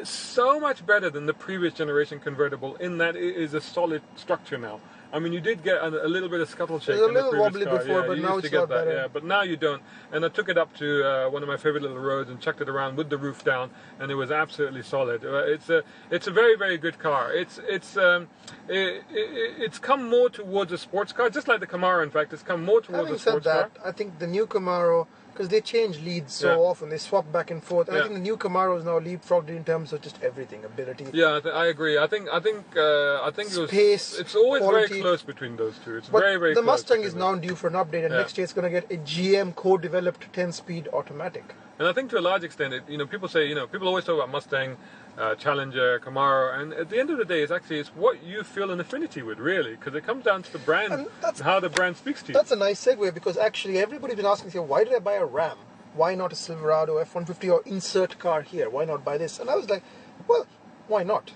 So much better than the previous generation convertible in that it is a solid structure now. I mean, you did get a little bit of scuttle shake. It was a little wobbly before, but now it's a lot better. Yeah, but now you don't. And I took it up to one of my favorite little roads and chucked it around with the roof down, and it was absolutely solid. It's a very, very good car. It's come more towards a sports car, just like the Camaro. In fact, it's come more towards a sports car. Having said that, I think the new Camaro, because they change leads so often, they swap back and forth. And I think the new Camaro is now leapfrogged in terms of just everything, ability. Yeah, I agree. I think Space, it's always quality. very close between those two. It's But very, very the close. Mustang is now due for an update, and next year it's going to get a GM co-developed 10-speed automatic. And I think to a large extent, people say, people always talk about Mustang, Challenger, Camaro, and at the end of the day, it's what you feel an affinity with, really, because it comes down to the brand, and how the brand speaks to you. That's a nice segue, because actually everybody's been asking me, why did I buy a Ram? Why not a Silverado F-150 or insert car here? Why not buy this? And I was like, well, why not?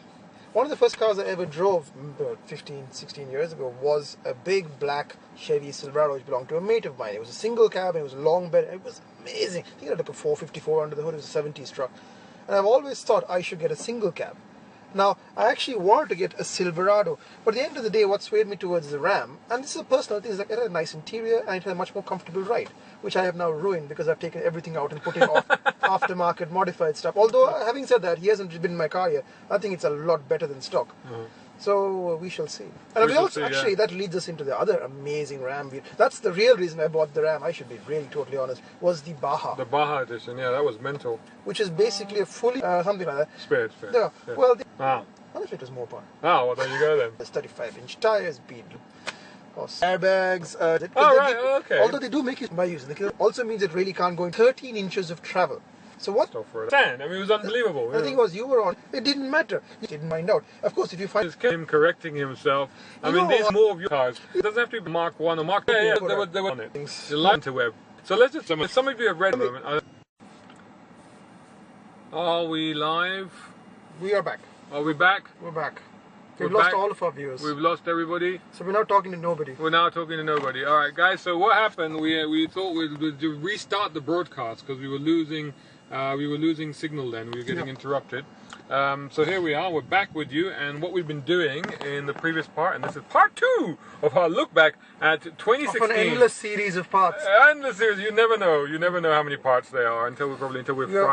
One of the first cars I ever drove 15, 16 years ago was a big black Chevy Silverado, which belonged to a mate of mine. It was a single cab, and it was a long bed, and it was amazing. I think it had like a 454 under the hood. It was a 70s truck. And I've always thought I should get a single cab. Now, I actually wanted to get a Silverado, but at the end of the day, what swayed me towards the Ram, and this is a personal thing, is like it had a nice interior and it had a much more comfortable ride, which I have now ruined because I've taken everything out and put in aftermarket modified stuff. Although, having said that, he hasn't been in my car yet. I think it's a lot better than stock. So we shall see. And that leads us into the other amazing Ram. That's the real reason I bought the Ram, I should be really totally honest, was the Baja. The Baja edition, yeah, that was mental. Which is basically a fully, something like that. Spared. Yeah. Well, I wonder if it was more power. Oh, well, there you go then. There's 35-inch tires, airbags. Okay. Although they do make it by using it, also means it really can't go in 13 inches of travel. So what? I mean, it was unbelievable. The thing was, you were on. It didn't matter. You didn't find out. Of course, if you find him correcting himself. I mean, these more of your cars. It doesn't have to be Mark 1 or Mark 2. Yeah, they were on it. The line to web. So let's just. Some of you have read them. Are we live? We are back. Are we back? We're back. We've lost all of our viewers. We've lost everybody. So we're now talking to nobody. We're now talking to nobody. All right, guys. So what happened? We thought we'd restart the broadcast because we were losing signal. Then we were getting interrupted. So here we are. We're back with you, and what we've been doing in the previous part, and this is part 2 of our look back at 2016. Of an endless series of parts. Endless series. You never know. You never know how many parts there are until we're fried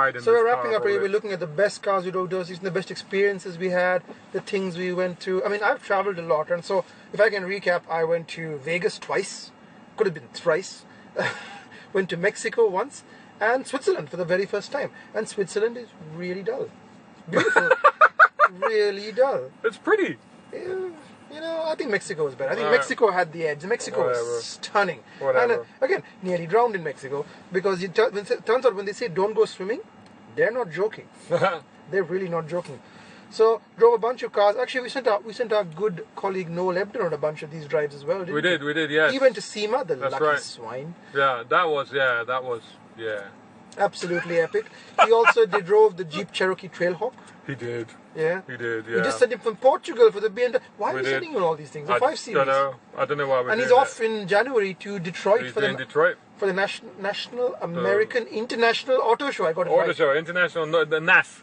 in this. So we're wrapping up. We're looking at the best cars we drove, the best experiences we had, the things we went to. I mean, I've traveled a lot, and so if I can recap, I went to Vegas twice. Could have been thrice. Went to Mexico once. And Switzerland for the very first time. And Switzerland is really dull. Beautiful. Really dull. It's pretty. I think Mexico was better. I think Mexico had the edge. Mexico was stunning. Whatever. And again, nearly drowned in Mexico. Because it turns out when they say don't go swimming, they're not joking. They're really not joking. So, drove a bunch of cars. Actually, we sent our good colleague Noel Ebden on a bunch of these drives as well, didn't we? We did, yes. He went to SEMA, the lucky swine. Yeah, that was. Absolutely epic. He also drove the Jeep Cherokee Trailhawk. He did. Yeah. He did, yeah. We just sent him from Portugal for the BMW. Why are we sending him all these things? The 5 Series. I don't know why we're And he's off in January to Detroit for the National American International Auto Show. I got it right. Auto Show, International, the NAS.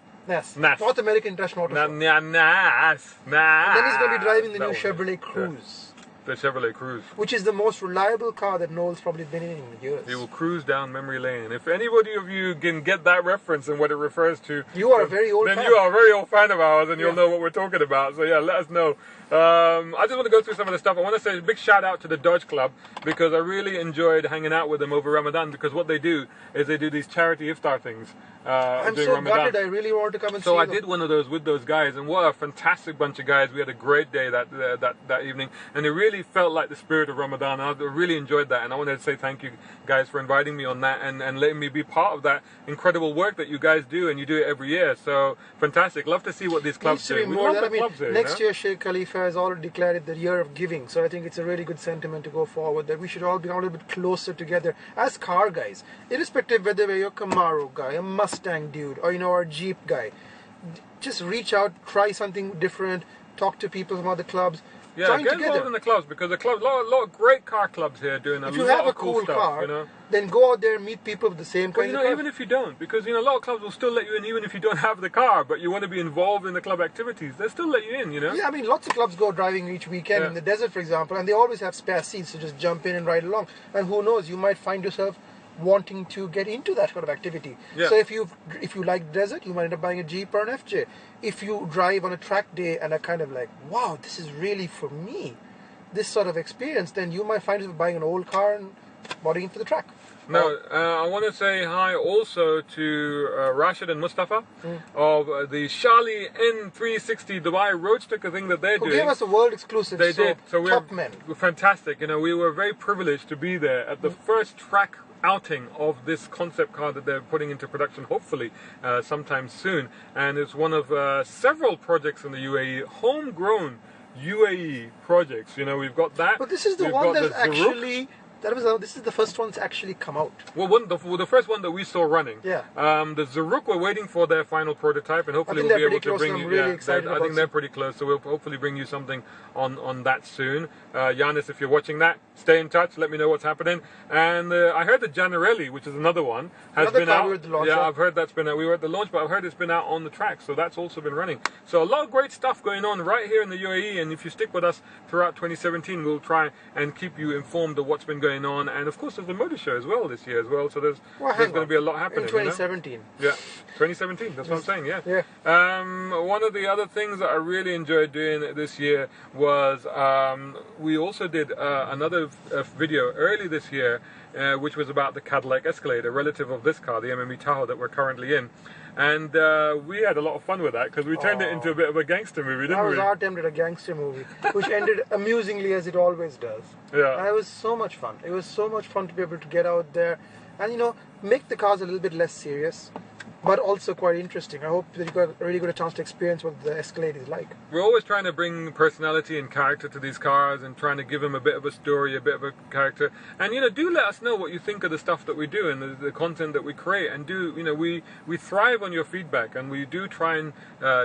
North American International Auto Show. NAS. And then he's going to be driving the new Chevrolet Cruze. The Chevrolet Cruze. Which is the most reliable car that Noel's probably been in years. He will cruise down memory lane. If anybody of you can get that reference and what it refers to, you are a very old fan. Then you are a very old fan of ours and you'll know what we're talking about. So yeah, let us know. I just want to go through some of the stuff. I want to say a big shout out to the Dodge Club because I really enjoyed hanging out with them over Ramadan because what they do is they do these charity iftar things. I'm so Ramadan. gutted. I really wanted to come and see them. So I them. did one of those with those guys, and what a fantastic bunch of guys. We had a great day that evening, and it really really felt like the spirit of Ramadan. I really enjoyed that, and I wanted to say thank you guys for inviting me on that and letting me be part of that incredible work that you guys do, and you do it every year. So fantastic. Love to see what these clubs do. We love the clubs here, next year Sheikh Khalifa has already declared it the year of giving, so I think it's a really good sentiment to go forward, that we should all be a little bit closer together as car guys, irrespective whether you're a Camaro guy, a Mustang dude, or or a Jeep guy. Just reach out, try something different, talk to people from other clubs. Yeah, get involved in the clubs, because the clubs, a lot of great car clubs here doing a lot of cool stuff. If you have a cool car, then go out there and meet people with the same kind of car. Even if you don't, because a lot of clubs will still let you in even if you don't have the car, but you want to be involved in the club activities, they'll still let you in, Yeah, I mean, lots of clubs go driving each weekend in the desert, for example, and they always have spare seats, so just jump in and ride along. And who knows, you might find yourself wanting to get into that kind of activity. So if you like desert, you might end up buying a Jeep or an FJ. If you drive on a track day and are kind of like, wow, this is really for me, this sort of experience, then you might find yourself buying an old car and bodying it for the track. No, I want to say hi also to Rashid and Mustafa of the Charlie N360 Dubai Roadster thing that they're doing. Who gave us a world exclusive. They did. So top men. We're fantastic. We were very privileged to be there at the first track outing of this concept car that they're putting into production, hopefully sometime soon. And it's one of several projects in the UAE, homegrown UAE projects. We've got that. But this is the one that's actually... this is the first one that's actually come out. Well, the first one that we saw running. Yeah. The Zaruk, we're waiting for their final prototype, and hopefully we'll be able to bring you. Really excited I think they're pretty close, so we'll hopefully bring you something on that soon. Giannis, if you're watching that, stay in touch. Let me know what's happening. And I heard that Gianarelli, which is another one, has been out. Yeah, I've heard that's been out. We were at the launch, but I've heard it's been out on the track, so that's also been running. So a lot of great stuff going on right here in the UAE, and if you stick with us throughout 2017, we'll try and keep you informed of what's been going on. And of course there's the motor show as well this year as well, so there's going to be a lot happening in 2017. Yeah, 2017, that's what I'm saying. Yeah. One of the other things that I really enjoyed doing this year was we also did another video early this year which was about the Cadillac Escalade, a relative of this car, the MME Tahoe that we're currently in. And we had a lot of fun with that, because we turned it into a bit of a gangster movie, didn't we? That was our attempt at a gangster movie, which ended amusingly, as it always does. Yeah. And it was so much fun. It was so much fun to be able to get out there and, make the cars a little bit less serious, but also quite interesting. I hope that you got really got a chance to experience what the Escalade is like. We're always trying to bring personality and character to these cars, and trying to give them a bit of a story, a bit of a character. And do let us know what you think of the stuff that we do and the content that we create. And we thrive on your feedback, and we do try and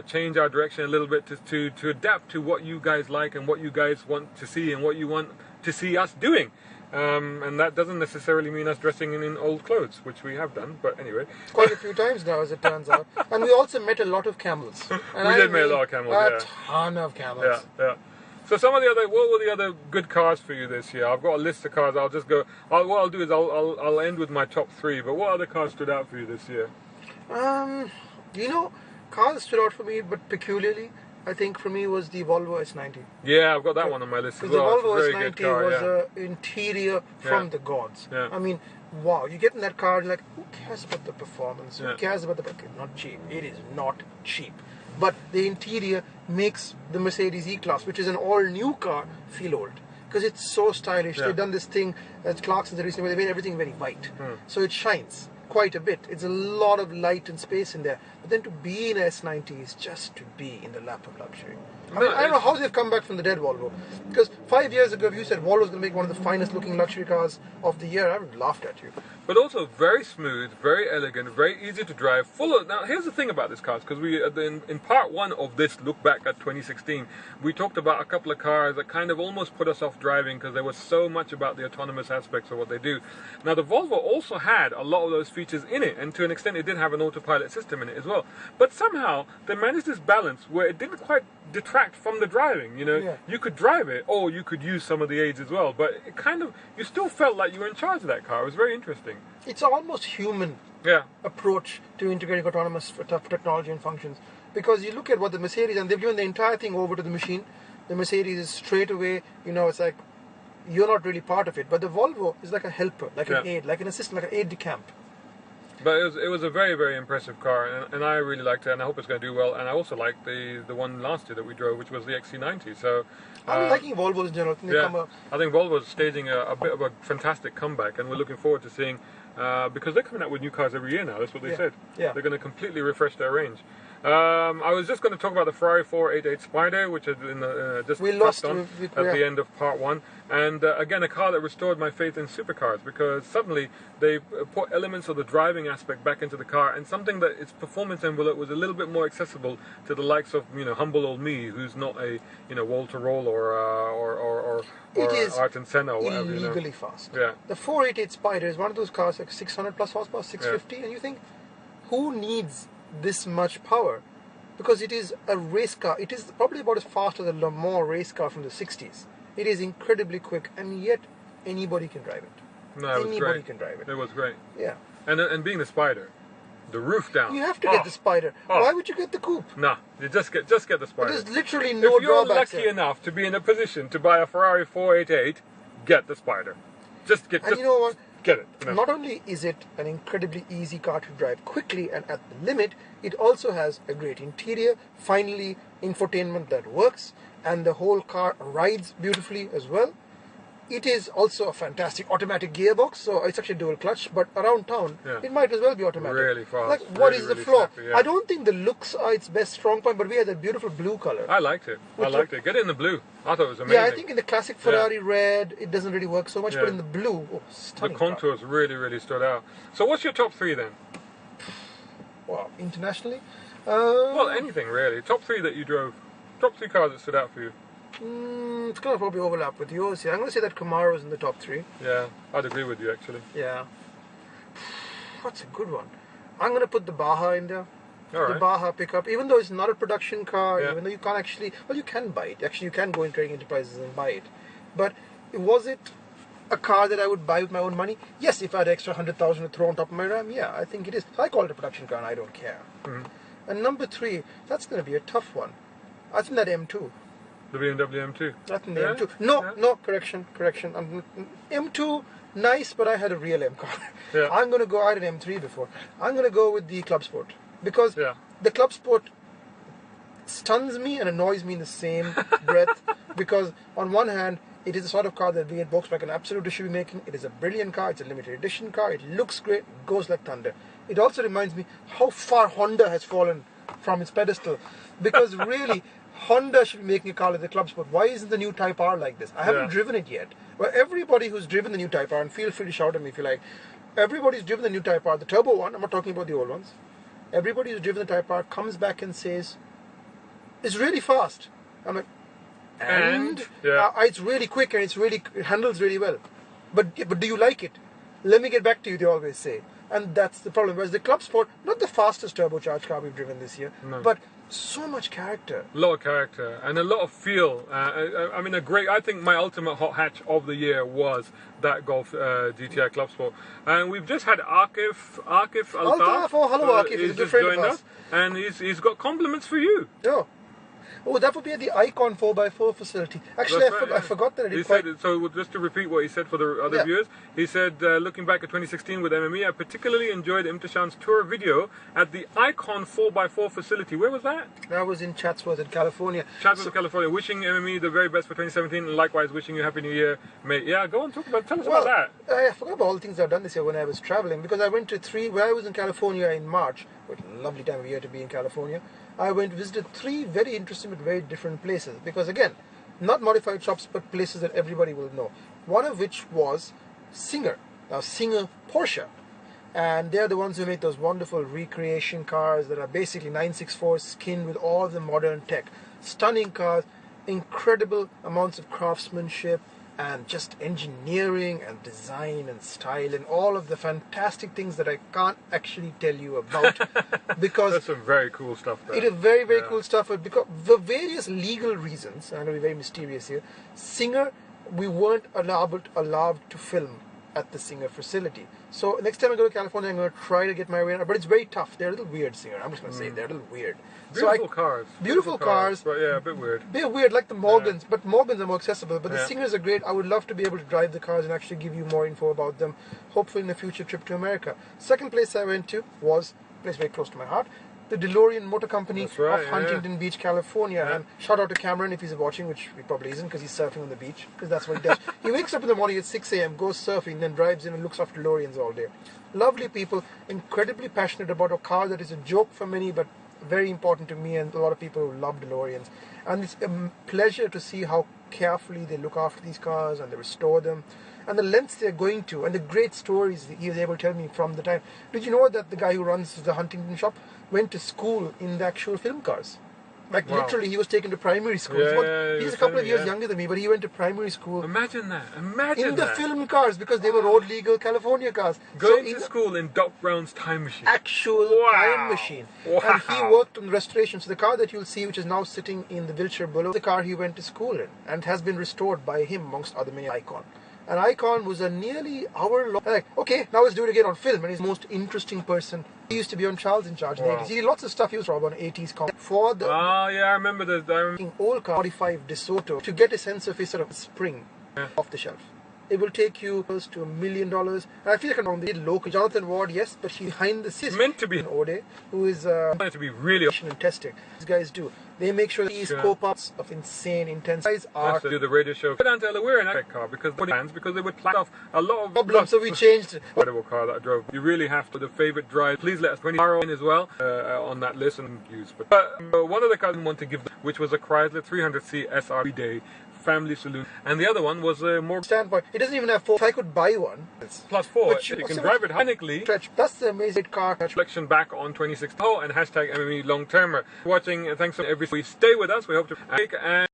change our direction a little bit to adapt to what you guys like and what you guys want to see and what you want to see us doing. And that doesn't necessarily mean us dressing in old clothes, which we have done, but anyway. Quite a few times now, as it turns out. And we also met a lot of camels. And we did meet a lot of camels, a ton of camels. Yeah. So what were the other good cars for you this year? I've got a list of cars. I'll just go. What I'll do is I'll end with my top 3. But what other cars stood out for you this year? Cars stood out for me, but peculiarly, I think for me was the Volvo S90. Yeah, I've got that one on my list as well. The Volvo S90 was an interior from the gods. Yeah. I mean, wow, you get in that car and you're like, who cares about the performance? Who cares about not cheap. It is not cheap. But the interior makes the Mercedes E-Class, which is an all-new car, feel old. Because it's so stylish. They've done this thing at Clarkson's recently where they made everything very white. So it shines quite a bit. It's a lot of light and space in there. But then to be in S90 is just to be in the lap of luxury. I don't know how they've come back from the dead, Volvo. Because 5 years ago, if you said Volvo's going to make one of the finest looking luxury cars of the year, I would have laughed at you. But also very smooth, very elegant, very easy to drive. Now, here's the thing about this car, because we in part 1 of this look back at 2016, we talked about a couple of cars that kind of almost put us off driving because there was so much about the autonomous aspects of what they do. Now, the Volvo also had a lot of those features in it, and to an extent, it did have an autopilot system in it as well. But somehow, they managed this balance where it didn't quite detract from the driving. You could drive it, or you could use some of the aids as well, but it kind of, you still felt like you were in charge of that car. It was very interesting. It's almost human approach to integrating autonomous technology and functions, because you look at what the Mercedes, and they've given the entire thing over to the machine. The Mercedes is straight away, it's like you're not really part of it, but the Volvo is like a helper, like an aid, like an assistant, like an aide de camp. But it was a very, very impressive car, and I really liked it, and I hope it's going to do well. And I also liked the one last year that we drove, which was the XC90. So I'm liking Volvos in general. I think Volvo's staging a bit of a fantastic comeback, and we're looking forward to seeing, because they're coming out with new cars every year now. That's what they said. Yeah. They're going to completely refresh their range. I was just going to talk about the Ferrari 488 Spider, which is just touched on at the end of part 1. And again, a car that restored my faith in supercars, because suddenly they put elements of the driving aspect back into the car, and something that its performance envelope was a little bit more accessible to the likes of humble old me, who's not a Walter Roll or Ayrton Senna or whatever. Illegally fast. Yeah. The 488 Spider is one of those cars like 600 plus horsepower, 650, and you think, who needs this much power? Because it is a race car. It is probably about as fast as a Le Mans race car from the 60s. It is incredibly quick, and yet anybody can drive it. No, anybody can drive it. It was great. Yeah. And being the Spider, the roof down. You have to get the Spider. Why would you get the coupe? Nah, you just get the Spider. There's literally no drawbacks. If you're lucky there. enough to be in a position to buy a Ferrari 488, get the Spider. And you know what? Get it. Not only is it an incredibly easy car to drive quickly and at the limit, it also has a great interior, finally infotainment that works, and the whole car rides beautifully as well. It is also a fantastic automatic gearbox, so it's actually dual clutch, but around town, it might as well be automatic. Really fast. Like, what is the flaw? Snappy, yeah. I don't think the looks are its best strong point, but we had that beautiful blue color. I liked it. Get it in the blue. I thought it was amazing. Yeah, I think in the classic Ferrari red, it doesn't really work so much, but in the blue, stunning. The contours really, really stood out. So what's your top 3 then? Wow, internationally? Well, anything really. Top 3 that you drove. Top 3 cars that stood out for you. It's going to probably overlap with yours here. I'm going to say that Camaro's in the top 3. Yeah, I'd agree with you actually. Yeah. What's a good one? I'm going to put the Baja in there. All the right. Baja pickup, even though it's not a production car, Yeah. even though you can't actually, well, you can buy it. Actually, you can go in Trading Enterprises and buy it. But was it a car that I would buy with my own money? Yes, if I had extra 100,000 to throw on top of my RAM, yeah, I think it is. I call it a production car and I don't care. Mm-hmm. And number 3, that's going to be a tough one. I think that M2. The BMW M2. I think the M2. No, correction. M2, nice, but I had a real M car. Yeah. I'm going to go, I had an M3 before. I'm going to go with the Club Sport. Because the Club Sport stuns me and annoys me in the same breath. Because on one hand, it is the sort of car that we at Volkswagen absolutely should be making. It is a brilliant car. It's a limited edition car. It looks great. It goes like thunder. It also reminds me how far Honda has fallen from its pedestal. Because really, Honda should be making a car like the Club Sport. Why isn't the new Type R like this? I haven't driven it yet. But everybody who's driven the new Type R, and feel free to shout at me if you like, everybody who's driven the new Type R, the turbo one, I'm not talking about the old ones, everybody who's driven the Type R comes back and says, it's really fast. I'm like, it's really quick and it handles really well. But do you like it? Let me get back to you, they always say. And that's the problem. Whereas the Club Sport, not the fastest turbocharged car we've driven this year, but so much character. A lot of character and a lot of feel. I mean, I think my ultimate hot hatch of the year was that Golf GTI Club Sport. And we've just had Akif Altaf. Hello Akif, he's a good friend of us. And he's got compliments for you. Oh. Oh, that would be at the Icon 4x4 facility. Actually, I forgot that. So just to repeat what he said for the other viewers, he said, looking back at 2016 with MME, I particularly enjoyed Imtishan's tour video at the Icon 4x4 facility. Where was that? That was in Chatsworth in California. California. Wishing MME the very best for 2017, and likewise wishing you Happy New Year, mate. Yeah, go on, tell us about that. I forgot about all the things I've done this year when I was traveling, because I went to where I was in California in March, what a lovely time of year to be in California. I visited 3 very interesting but very different places, because again, not modified shops but places that everybody will know. One of which was Singer. Now Singer Porsche, and they're the ones who make those wonderful recreation cars that are basically 964 skinned with all the modern tech. Stunning cars, incredible amounts of craftsmanship and just engineering and design and style and all of the fantastic things that I can't actually tell you about. Because that's some very cool stuff there. It is very, very cool stuff. But because the various legal reasons, I'm going to be very mysterious here, Singer, we weren't allowed to film at the Singer facility. So next time I go to California, I'm going to try to get my way in, but it's very tough. They're a little weird, Singer. I'm just going to say they're a little weird. Beautiful cars. Beautiful cars. But yeah, a bit weird. They're weird, like the Morgans, but Morgans are more accessible. But the Singers are great. I would love to be able to drive the cars and actually give you more info about them, hopefully in a future trip to America. Second place I went to was a place very close to my heart, the DeLorean Motor Company of Huntington Beach, California. And shout out to Cameron if he's watching, which he probably isn't because he's surfing on the beach, because that's what he does. He wakes up in the morning at 6 a.m., goes surfing, then drives in and looks after DeLoreans all day. Lovely people, incredibly passionate about a car that is a joke for many, but very important to me and a lot of people who love DeLoreans. And it's a pleasure to see how carefully they look after these cars and they restore them, and the lengths they're going to, and the great stories that he was able to tell me from the time. Did you know that the guy who runs the Huntington shop went to school in the actual film cars? Like literally, he was taken to primary school. He's a couple of years younger than me, but he went to primary school. Imagine that. Imagine in the film cars, because they were road legal California cars. Going to school in Doc Brown's time machine. Actual time machine. And he worked on the restoration. So the car that you'll see, which is now sitting in the Wilshire Boulevard, the car he went to school in, and has been restored by him amongst other many icon. And Icon was a nearly hour-long... Like, okay, now let's do it again on film. And he's the most interesting person. He used to be on Charles in Charge in the 80s. He did lots of stuff. He was on 80s comic. For the... Oh, yeah, I remember the... old car, 45 DeSoto, to get a sense of his sort of spring off the shelf. It will take you close to $1 million. And I feel like I'm wrong. They did local. Jonathan Ward, yes, but he behind the scenes. Meant to be. Ode, who is... meant to be really... and testing. These guys do. They make sure that these co-parts of insane, intense guys are... to do the radio show. Go down to we're in that car because they would plan off a lot of problems, so we changed it. Incredible car that I drove. You really have to. The favorite drive. Please let us know in as well on that list and use. But one of the cars I want to give, which was a Chrysler 300C SR Day family saloon, and the other one was a more standpoint. It doesn't even have 4. If I could buy one, plus 4, you can drive it technically. That's the amazing car. Reflection back on 2016. Oh, and hashtag MME long termer. Watching. Thanks for every. We stay with us. We hope to. And